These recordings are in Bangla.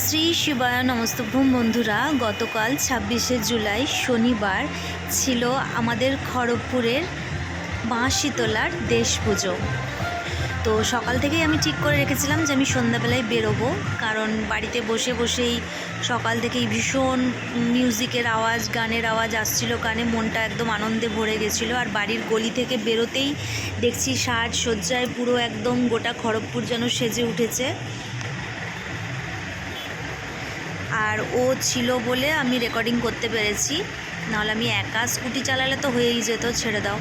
শ্রী শিবায় নমস্তভ্যম বন্ধুরা, গতকাল 26শে জুলাই শনিবার ছিল আমাদের খড়গপুরের মা শীতলার দেশ পুজো। তো সকাল থেকেই আমি ঠিক করে রেখেছিলাম যে আমি সন্ধ্যাবেলায় বেরোবো, কারণ বাড়িতে বসে বসেই সকাল থেকেই ভীষণ মিউজিকের আওয়াজ, গানের আওয়াজ আসছিল কানে, মনটা একদম আনন্দে ভরে গেছিলো। আর বাড়ির গলি থেকে বেরোতেই দেখছি সাজসজ্জায় পুরো একদম গোটা খড়গপুর যেন সেজে উঠেছে। আর ও ছিল বলে আমি রেকর্ডিং করতে পেরেছি, নাহলে আমি একা স্কুটি চালালে তো হয়েই যেত, ছেড়ে দাও।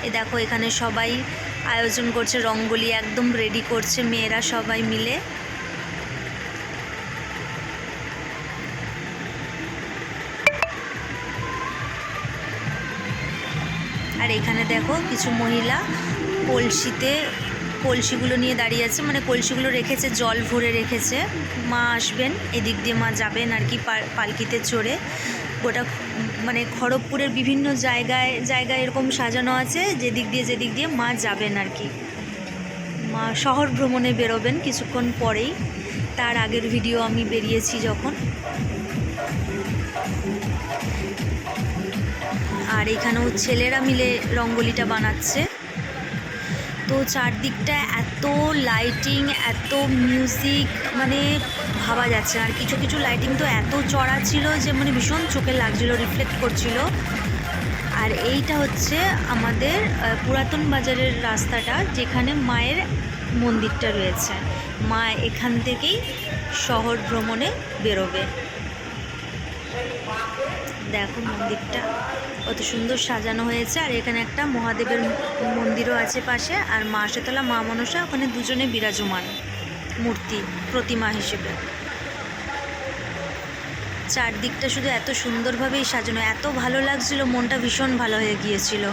এ দেখো এখানে সবাই আয়োজন করছে, রঙ্গোলি একদম রেডি করছে মেয়েরা সবাই মিলে। আর এখানে দেখো কিছু মহিলা কলসিগুলো নিয়ে দাঁড়িয়ে আছে, মানে কলসিগুলো রেখেছে, জল ভরে রেখেছে। মা আসবেন, এদিক দিয়ে মা যাবেন আর কি পালকিতে চড়ে। গোটা মানে খড়গপুরের বিভিন্ন জায়গায় এরকম সাজানো আছে, যেদিক দিয়ে মা যাবেন আর কি। মা শহর ভ্রমণে বেরোবেন কিছুক্ষণ পরেই, তার আগের ভিডিও আমি বেরিয়েছি যখন। আর এখানেও ছেলেরা মিলে রঙ্গোলিটা বানাচ্ছে। তো চারদিকটা এত লাইটিং, এত মিউজিক, মানে ভাবা যাচ্ছে। আর কিছু কিছু লাইটিং তো এত চড়া ছিল যে মানে ভীষণ চোখে লাগছিল, রিফ্লেক্ট করছিল। আর এইটা হচ্ছে আমাদের পুরাতন বাজারের রাস্তাটা, যেখানে মায়ের মন্দিরটা রয়েছে। মা এখান থেকেই শহর ভ্রমণে বেরোবে। দেখো মন্দিরটা কত সুন্দর সাজানো হয়েছে। আর এখানে একটা মহাদেবের মন্দিরও আছে পাশে, আর মা শীতলা, মা মনসা ওখানে দুজনে বিরাজমান মূর্তি, প্রতিমা হিসেবে। চারদিকটা শুধু এত সুন্দরভাবেই সাজানো, এত ভালো লাগছিল, মনটা ভীষণ ভালো হয়ে গিয়েছিল।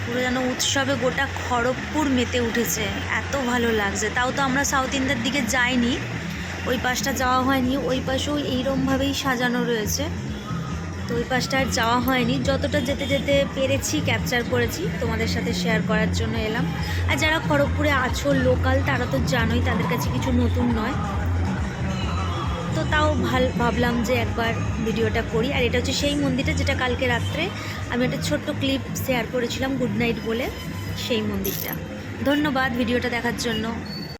পুরো যেন উৎসবে গোটা খড়গপুর মেতে উঠেছে, এত ভালো লাগছে। তাও তো আমরা সাউথ ইন্ডিয়ার দিকে যাইনি, ওই পাশটা যাওয়া হয়নি। ওই পাশেও এইরকমভাবেই সাজানো রয়েছে, তো ওই পাশটা আর যাওয়া হয়নি। যতটা যেতে পেরেছি ক্যাপচার করেছি, তোমাদের সাথে শেয়ার করার জন্য এলাম। আর যারা খড়গপুরে আছো লোকাল, তারা তো জানোই, তাদের কাছে কিছু নতুন নয়। তো তাও ভাবলাম যে একবার ভিডিওটা করি। আর এটা হচ্ছে সেই মন্দিরটা যেটা কালকে রাত্রে আমি একটা ছোট্ট ক্লিপ শেয়ার করেছিলাম গুড নাইট বলে, সেই মন্দিরটা। ধন্যবাদ ভিডিওটা দেখার জন্য।